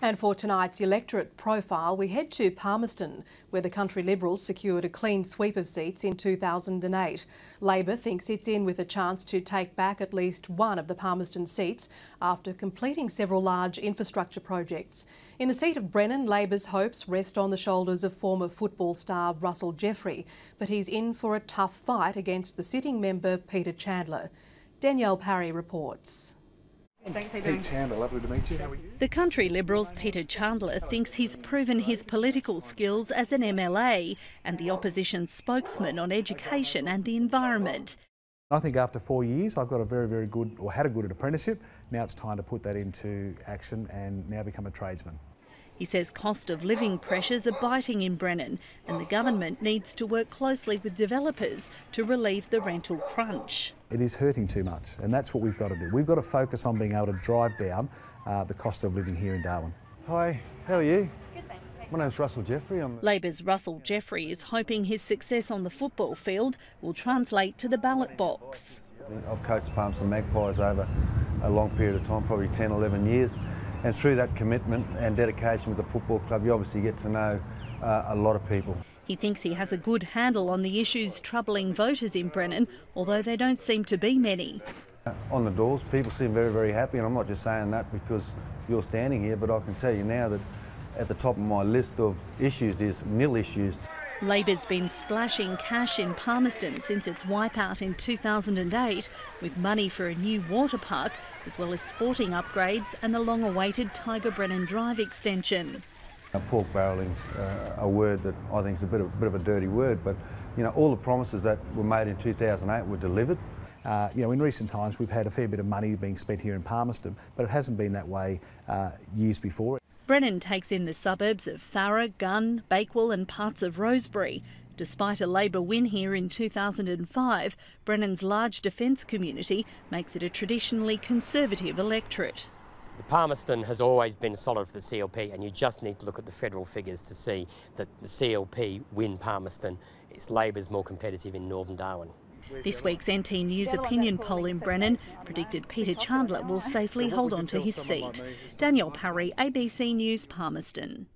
And for tonight's electorate profile, we head to Palmerston, where the country Liberals secured a clean sweep of seats in 2008. Labor thinks it's in with a chance to take back at least one of the Palmerston seats after completing several large infrastructure projects. In the seat of Brennan, Labor's hopes rest on the shoulders of former football star Russell Jeffrey, but he's in for a tough fight against the sitting member Peter Chandler. Danielle Parry reports. Thanks, how you doing? Chandler, lovely to meet you. How are you? The country Liberal's Peter Chandler thinks he's proven his political skills as an MLA and the opposition spokesman on education and the environment. I think after 4 years I've got a very good, or had a good apprenticeship. Now it's time to put that into action and now become a tradesman. He says cost of living pressures are biting in Brennan and the government needs to work closely with developers to relieve the rental crunch. It is hurting too much and that's what we've got to do. We've got to focus on being able to drive down the cost of living here in Darwin. Hi, how are you? Good, thanks. My name's Russell Jeffrey. Labor's Russell Jeffrey is hoping his success on the football field will translate to the ballot box. I've coached Palmerston Magpies over a long period of time, probably 10, 11 years. And through that commitment and dedication with the football club, you obviously get to know a lot of people. He thinks he has a good handle on the issues troubling voters in Brennan, although there don't seem to be many. On the doors, people seem very happy, and I'm not just saying that because you're standing here, but I can tell you now that at the top of my list of issues is nil issues. Labor's been splashing cash in Palmerston since its wipeout in 2008, with money for a new water park, as well as sporting upgrades and the long-awaited Tiger Brennan Drive extension. Pork barrelling's a word that I think is a bit of a dirty word, but you know, all the promises that were made in 2008 were delivered. In recent times we've had a fair bit of money being spent here in Palmerston, but it hasn't been that way years before. Brennan takes in the suburbs of Farrer, Gunn, Bakewell and parts of Rosebery. Despite a Labor win here in 2005, Brennan's large defence community makes it a traditionally conservative electorate. The Palmerston has always been solid for the CLP, and you just need to look at the federal figures to see that the CLP win Palmerston. It's Labor's more competitive in Northern Darwin. This week's NT News opinion poll in Brennan predicted Peter Chandler will safely hold on to his seat. Danielle Parry, ABC News, Palmerston.